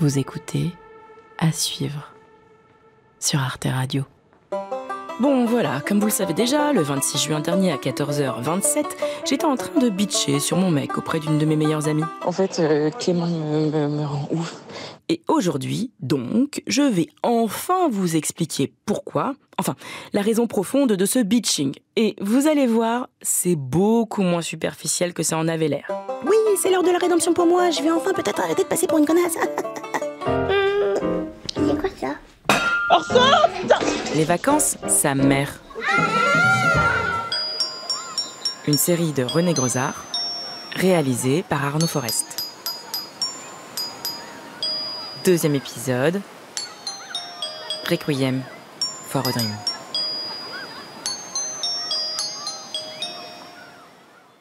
Vous écoutez À suivre sur Arte Radio. Bon voilà, comme vous le savez déjà, le 26 juin dernier à 14h27, j'étais en train de bitcher sur mon mec auprès d'une de mes meilleures amies. En fait, Clément me rend ouf. Et aujourd'hui, donc, je vais enfin vous expliquer pourquoi, enfin, la raison profonde de ce bitching. Et vous allez voir, c'est beaucoup moins superficiel que ça en avait l'air. Oui, c'est l'heure de la rédemption pour moi, je vais enfin peut-être arrêter de passer pour une connasse. C'est quoi ça? Les vacances, sa mère. Une série de René Grosard, réalisée par Arnaud Forest. Deuxième épisode, Requiem for a Dream.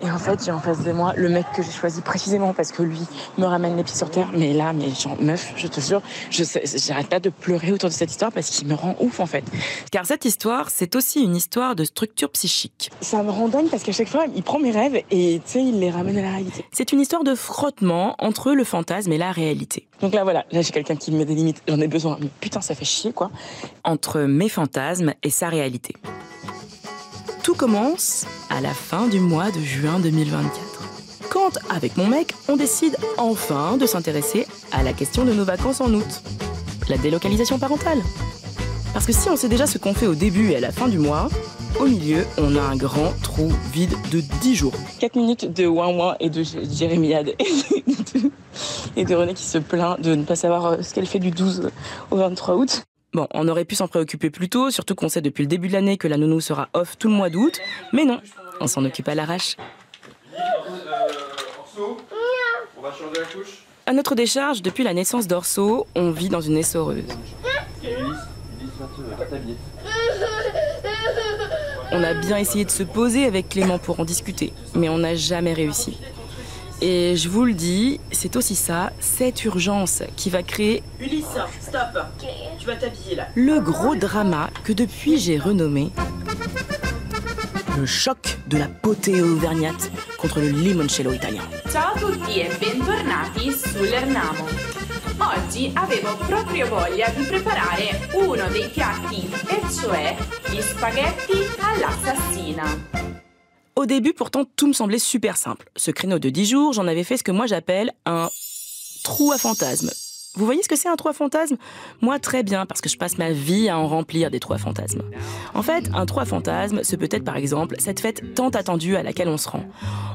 Et en fait, j'ai en face de moi le mec que j'ai choisi précisément parce que lui me ramène les pieds sur terre. Mais là, genre, meuf, je te jure, j'arrête pas de pleurer autour de cette histoire parce qu'il me rend ouf en fait. Car cette histoire, c'est aussi une histoire de structure psychique. Ça me rend dingue parce qu'à chaque fois, il prend mes rêves et tu sais, il les ramène à la réalité. C'est une histoire de frottement entre le fantasme et la réalité. Donc là, voilà, là j'ai quelqu'un qui me met des limites, j'en ai besoin. Mais putain, ça fait chier quoi. Entre mes fantasmes et sa réalité. Tout commence à la fin du mois de juin 2024. Quand, avec mon mec, on décide enfin de s'intéresser à la question de nos vacances en août. La délocalisation parentale. Parce que si on sait déjà ce qu'on fait au début et à la fin du mois, au milieu, on a un grand trou vide de 10 jours. 4 minutes de ouin-ouin et de jérémiade et de René qui se plaint de ne pas savoir ce qu'elle fait du 12 au 23 août. Bon, on aurait pu s'en préoccuper plus tôt, surtout qu'on sait depuis le début de l'année que la nounou sera off tout le mois d'août. Mais non, on s'en occupe à l'arrache. Orso, on va changer la couche. À notre décharge, depuis la naissance d'Orso, on vit dans une essoreuse. Ulysse, va t'habiller. On a bien essayé de se poser avec Clément pour en discuter, mais on n'a jamais réussi. Et je vous le dis, c'est aussi ça, cette urgence qui va créer... Ulysse, stop. Tu vas t'habiller là. Le gros drama que depuis j'ai renommé... le choc de la potée auvergnate contre le limoncello italien. Ciao a tutti e bentornati sull'Ernamo. Oggi avevo proprio voglia di preparare uno dei piatti, e cioè gli spaghetti all'assassina. Au début, pourtant, tout me semblait super simple. Ce créneau de 10 jours, j'en avais fait ce que moi j'appelle un trou à fantasmes. Vous voyez ce que c'est un trou à fantasmes ? Moi, très bien, parce que je passe ma vie à en remplir des trous à fantasmes. En fait, un trou à fantasmes, c'est peut-être par exemple cette fête tant attendue à laquelle on se rend.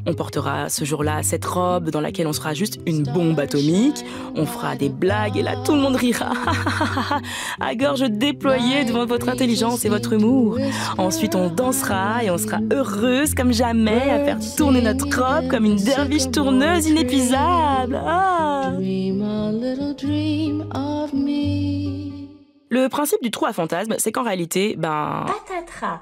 On portera ce jour-là cette robe dans laquelle on sera juste une bombe atomique, on fera des blagues et là tout le monde rira à gorge déployée devant votre intelligence et votre humour. Ensuite, on dansera et on sera heureuse comme jamais à faire tourner notre robe comme une derviche tourneuse inépuisable. Ah. Le principe du trou à fantasmes, c'est qu'en réalité,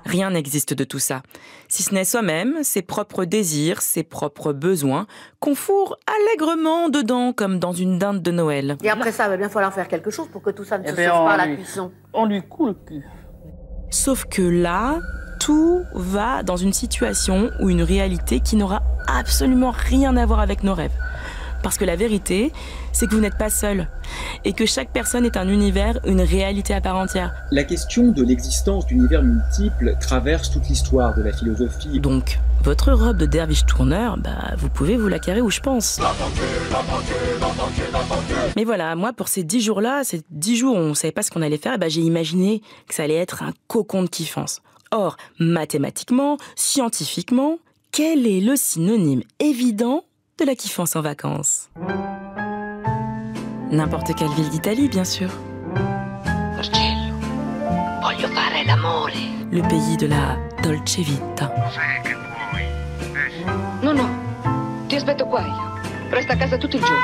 rien n'existe de tout ça. Si ce n'est soi-même, ses propres désirs, ses propres besoins, qu'on fourre allègrement dedans, comme dans une dinde de Noël. Et après ça, il va bien falloir faire quelque chose pour que tout ça ne se sauve pas à la cuisson. On lui coule le cul. Sauf que là, tout va dans une situation ou une réalité qui n'aura absolument rien à voir avec nos rêves. Parce que la vérité, c'est que vous n'êtes pas seul. Et que chaque personne est un univers, une réalité à part entière. La question de l'existence d'univers multiples traverse toute l'histoire de la philosophie. Donc, votre robe de derviche tourneur, vous pouvez vous la carrer où je pense. Mais voilà, moi, pour ces 10 jours-là, ces 10 jours où on ne savait pas ce qu'on allait faire, j'ai imaginé que ça allait être un cocon de kiffance. Or, mathématiquement, scientifiquement, quel est le synonyme évident de la kiffance en vacances? N'importe quelle ville d'Italie, bien sûr. Marcello, voglio fare l'amore. Le pays de la dolce vita. No, ti aspetto qua io. Resta a casa tutto il giorno.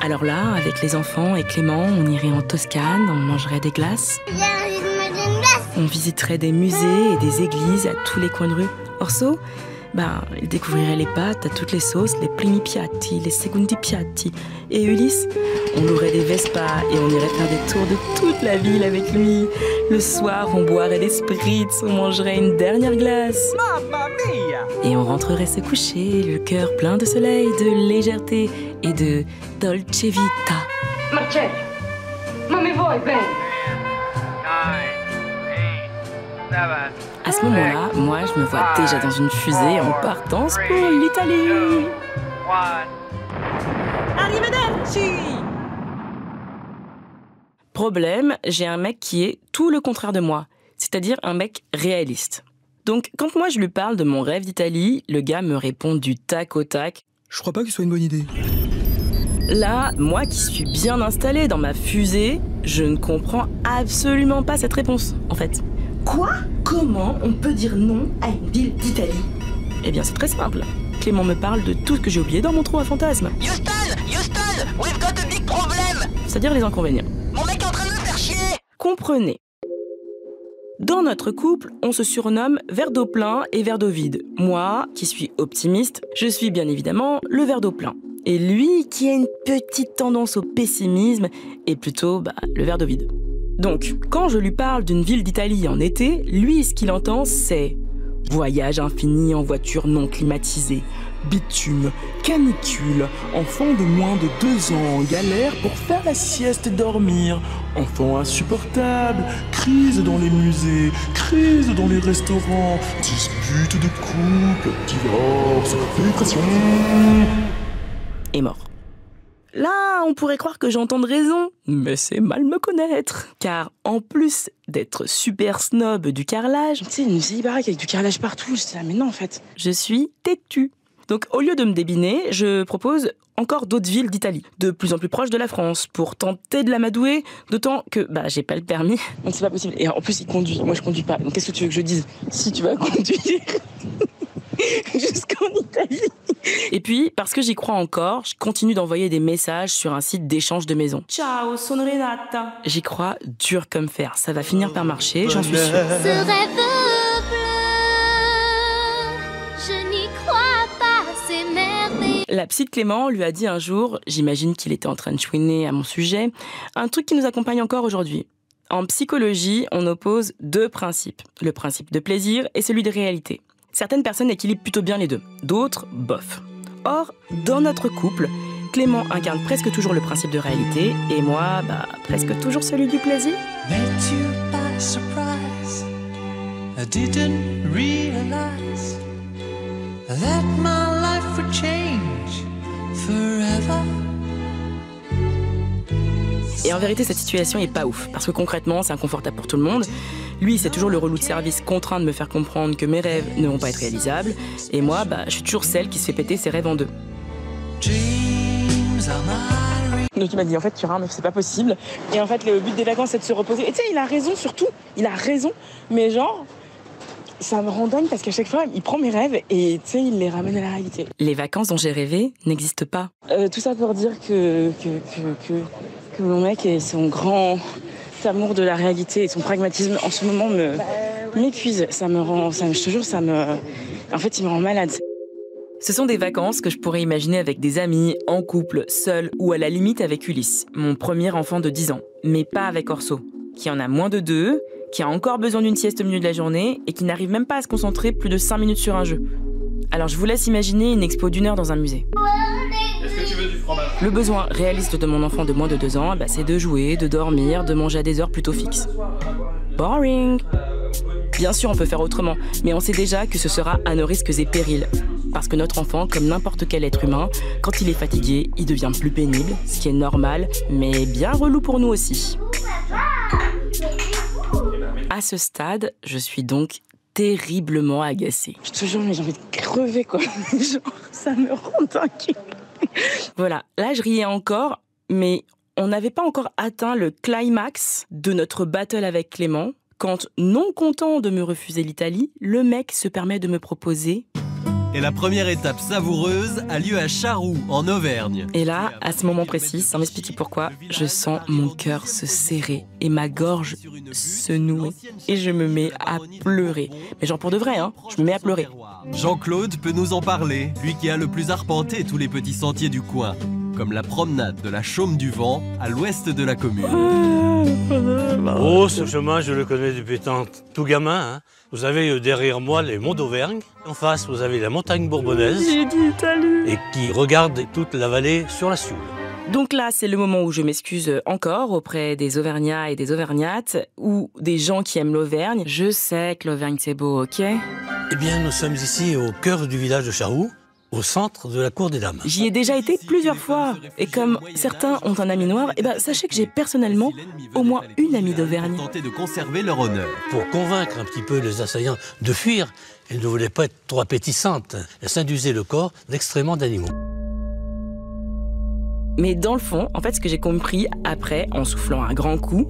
Alors là, avec les enfants et Clément, on irait en Toscane, on mangerait des glaces. On visiterait des musées et des églises à tous les coins de rue. Orso, il découvrirait les pâtes à toutes les sauces, les primi piatti, les secondi piatti. Et Ulysse, on louerait des Vespa et on irait faire des tours de toute la ville avec lui. Le soir, on boirait des spritz, on mangerait une dernière glace. Mamma mia! Et on rentrerait se coucher, le cœur plein de soleil, de légèreté et de dolce vita. Marcello, ma mi vuoi bene? À ce moment-là, moi, je me vois déjà dans une fusée en partance pour l'Italie. Arrivederci! Problème, j'ai un mec qui est tout le contraire de moi, c'est-à-dire un mec réaliste. Donc, quand moi je lui parle de mon rêve d'Italie, le gars me répond du tac au tac. Je crois pas que ce soit une bonne idée. Là, moi qui suis bien installée dans ma fusée, je ne comprends absolument pas cette réponse, en fait. Quoi? Comment on peut dire non à une ville d'Italie? Eh bien, c'est très simple. Clément me parle de tout ce que j'ai oublié dans mon trou à fantasmes. Houston, we've got a big problem. C'est-à-dire les inconvénients. Mon mec est en train de me faire chier. Comprenez. Dans notre couple, on se surnomme verre d'eau plein et verre d'eau vide. Moi, qui suis optimiste, je suis bien évidemment le verre d'eau plein. Et lui, qui a une petite tendance au pessimisme, est plutôt le verre d'eau vide. Donc, quand je lui parle d'une ville d'Italie en été, lui, ce qu'il entend, c'est voyage infini en voiture non climatisée, bitume, canicule, enfant de moins de 2 ans en galère pour faire la sieste et dormir, enfant insupportable, crise dans les musées, crise dans les restaurants, dispute de couple, divorce, dépression... est mort. Là, on pourrait croire que j'entende raison, mais c'est mal me connaître. Car en plus d'être super snob du carrelage... Tu sais, une vieille baraque avec du carrelage partout, je dis, mais non en fait. Je suis têtue. Donc au lieu de me débiner, je propose encore d'autres villes d'Italie, de plus en plus proches de la France, pour tenter de l'amadouer, d'autant que j'ai pas le permis. Donc c'est pas possible. Et en plus, il conduit. Moi, je conduis pas. Donc qu'est-ce que tu veux que je dise? Si tu vas conduire jusqu'en Italie. Et puis, parce que j'y crois encore, je continue d'envoyer des messages sur un site d'échange de maisons. Ciao, sono Renata. J'y crois dur comme fer. Ça va finir par marcher, j'en suis sûre. Ce rêve bleu, je n'y crois pas, c'est merveilleux. La psy de Clément lui a dit un jour, j'imagine qu'il était en train de chouiner à mon sujet, un truc qui nous accompagne encore aujourd'hui. En psychologie, on oppose 2 principes, le principe de plaisir et celui de réalité. Certaines personnes équilibrent plutôt bien les deux, d'autres, bof. Or, dans notre couple, Clément incarne presque toujours le principe de réalité et moi, presque toujours celui du plaisir. Et en vérité, cette situation est pas ouf, parce que concrètement, c'est inconfortable pour tout le monde. Lui, c'est toujours le relou de service contraint de me faire comprendre que mes rêves ne vont pas être réalisables. Et moi, je suis toujours celle qui se fait péter ses rêves en 2. Donc il m'a dit, en fait, tu auras un meuf, c'est pas possible. Et en fait, le but des vacances, c'est de se reposer. Et tu sais, il a raison surtout. Il a raison. Mais genre, ça me rend dingue parce qu'à chaque fois, il prend mes rêves et tu sais, il les ramène à la réalité. Les vacances dont j'ai rêvé n'existent pas. Tout ça pour dire que mon mec et son grand amour de la réalité et son pragmatisme en ce moment m'épuise. Ça me rend, je te jure, en fait, il me rend malade. Ce sont des vacances que je pourrais imaginer avec des amis, en couple, seul ou à la limite avec Ulysse, mon premier enfant de 10 ans. Mais pas avec Orso, qui en a moins de 2, qui a encore besoin d'une sieste au milieu de la journée et qui n'arrive même pas à se concentrer plus de 5 minutes sur un jeu. Alors je vous laisse imaginer une expo d'1 heure dans un musée. Est-ce que tu veux du fromage? Le besoin réaliste de mon enfant de moins de 2 ans, c'est de jouer, de dormir, de manger à des heures plutôt fixes. Boring. Bien sûr, on peut faire autrement, mais on sait déjà que ce sera à nos risques et périls. Parce que notre enfant, comme n'importe quel être humain, quand il est fatigué, il devient plus pénible, ce qui est normal, mais bien relou pour nous aussi. À ce stade, je suis donc terriblement agacée. Je te jure, mais j'ai envie de crever, quoi. Genre, ça me rend dingue. Voilà, là je riais encore, mais on n'avait pas encore atteint le climax de notre battle avec Clément, quand, non content de me refuser l'Italie, le mec se permet de me proposer... Et la première étape savoureuse a lieu à Charroux, en Auvergne. Et là, à ce moment précis, sans m'expliquer pourquoi, je sens mon cœur se serrer et ma gorge se nouer. Et je me mets à pleurer. Mais genre pour de vrai, je me mets à pleurer. Jean-Claude peut nous en parler, lui qui a le plus arpenté tous les petits sentiers du coin, comme la promenade de la Chaume du Vent à l'ouest de la commune. Oh, ce chemin, je le connais depuis tout gamin. Vous avez derrière moi les monts d'Auvergne. En face, vous avez la montagne bourbonnaise. J'ai dit Italie. Et qui regarde toute la vallée sur la Sioule. Donc là, c'est le moment où je m'excuse encore auprès des Auvergnats et des Auvergnates ou des gens qui aiment l'Auvergne. Je sais que l'Auvergne, c'est beau, ok ? Eh bien, nous sommes ici au cœur du village de Charroux, au centre de la cour des dames. J'y ai déjà été plusieurs fois. Et comme certains ont un ami noir, sachez que j'ai personnellement au moins une amie d'Auvergne. Tenter de conserver leur honneur. Pour convaincre un petit peu les assaillants de fuir, elles ne voulaient pas être trop appétissantes. Elles s'induisaient le corps d'excréments d'animaux. Mais dans le fond, en fait, ce que j'ai compris après, en soufflant un grand coup,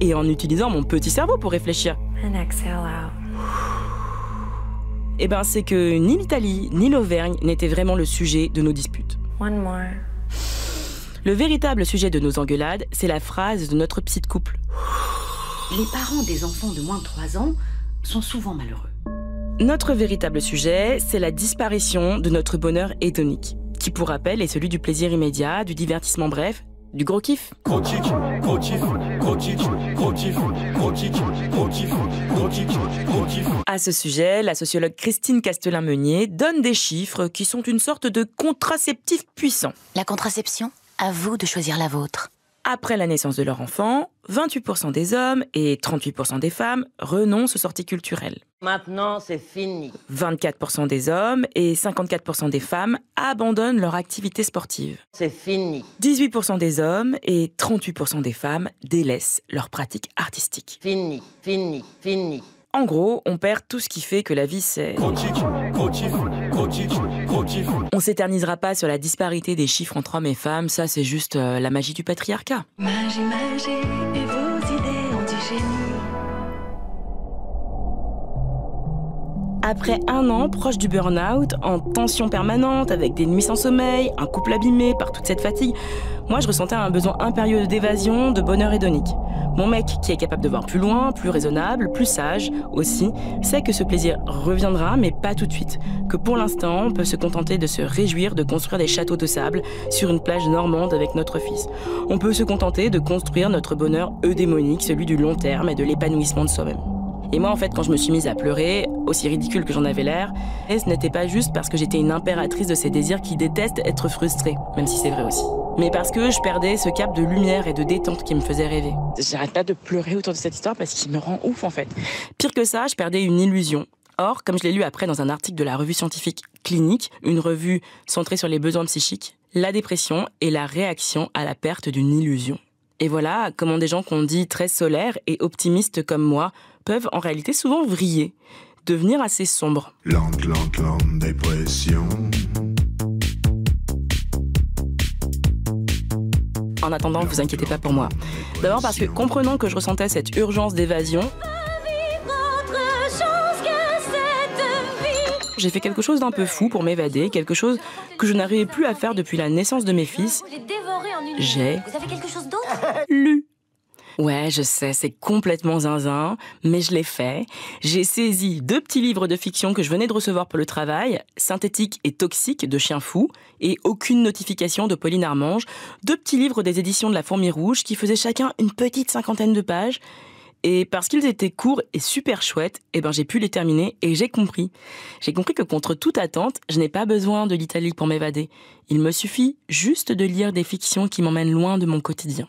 et en utilisant mon petit cerveau pour réfléchir, c'est que ni l'Italie, ni l'Auvergne n'étaient vraiment le sujet de nos disputes. Le véritable sujet de nos engueulades, c'est la phrase de notre petite couple. Les parents des enfants de moins de 3 ans sont souvent malheureux. Notre véritable sujet, c'est la disparition de notre bonheur hédonique, qui pour rappel est celui du plaisir immédiat, du divertissement bref, du gros kiff. Gros kiff, gros kiff, gros kiff, gros kiff, gros kiff, gros kiff, gros kiff, gros kiff. À ce sujet, la sociologue Christine Castelin-Meunier donne des chiffres qui sont une sorte de contraceptif puissant. La contraception, à vous de choisir la vôtre. Après la naissance de leur enfant, 28% des hommes et 38% des femmes renoncent aux sorties culturelles. Maintenant, c'est fini. 24% des hommes et 54% des femmes abandonnent leur activité sportive. C'est fini. 18% des hommes et 38% des femmes délaissent leur pratique artistique. Fini, fini, fini. En gros, on perd tout ce qui fait que la vie, c'est... Gros kiff, gros kiff, gros kiff, gros kiff. On s'éternisera pas sur la disparité des chiffres entre hommes et femmes, ça c'est juste la magie du patriarcat. Magie, magie, et vos idées antigénies. Après 1 an proche du burn-out, en tension permanente, avec des nuits sans sommeil, un couple abîmé par toute cette fatigue, moi je ressentais un besoin impérieux d'évasion, de bonheur hédonique. Mon mec, qui est capable de voir plus loin, plus raisonnable, plus sage aussi, sait que ce plaisir reviendra, mais pas tout de suite. Que pour l'instant, on peut se contenter de se réjouir de construire des châteaux de sable sur une plage normande avec notre fils. On peut se contenter de construire notre bonheur eudémonique, celui du long terme et de l'épanouissement de soi-même. Et moi, en fait, quand je me suis mise à pleurer, aussi ridicule que j'en avais l'air, ce n'était pas juste parce que j'étais une impératrice de ces désirs qui détestent être frustrée, même si c'est vrai aussi. Mais parce que je perdais ce cap de lumière et de détente qui me faisait rêver. J'arrête pas de pleurer autour de cette histoire parce qu'il me rend ouf, en fait. Pire que ça, je perdais une illusion. Or, comme je l'ai lu après dans un article de la revue scientifique Clinique, une revue centrée sur les besoins psychiques, la dépression est la réaction à la perte d'une illusion. Et voilà comment des gens qu'on dit très solaires et optimistes comme moi peuvent en réalité souvent vriller, devenir assez sombres. Lente dépression. En attendant, vous inquiétez pas pour moi. D'abord parce que comprenant que je ressentais cette urgence d'évasion, j'ai fait quelque chose d'un peu fou pour m'évader, quelque chose que je n'arrivais plus à faire depuis la naissance de mes fils. J'ai lu. Ouais, je sais, c'est complètement zinzin, mais je l'ai fait. J'ai saisi 2 petits livres de fiction que je venais de recevoir pour le travail, Synthétique et Toxique de Chien Fou, et Aucune notification de Pauline Armange, 2 petits livres des éditions de la Fourmi Rouge qui faisaient chacun une petite 50aine de pages. Et parce qu'ils étaient courts et super chouettes, j'ai pu les terminer et j'ai compris. J'ai compris que contre toute attente, je n'ai pas besoin de l'Italie pour m'évader. Il me suffit juste de lire des fictions qui m'emmènent loin de mon quotidien.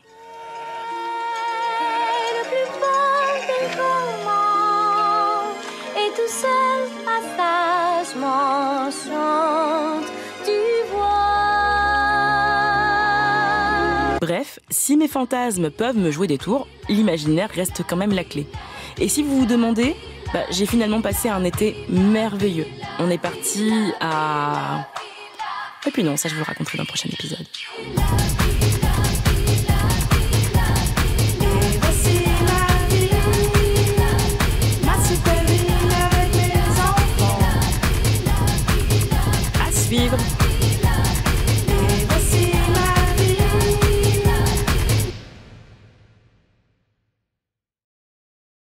Et tout seul, sagement chante, tu vois. Bref, si mes fantasmes peuvent me jouer des tours, l'imaginaire reste quand même la clé. Et si vous vous demandez, j'ai finalement passé un été merveilleux. On est parti à... Et puis non, ça je vous le raconterai dans le prochain épisode. À suivre.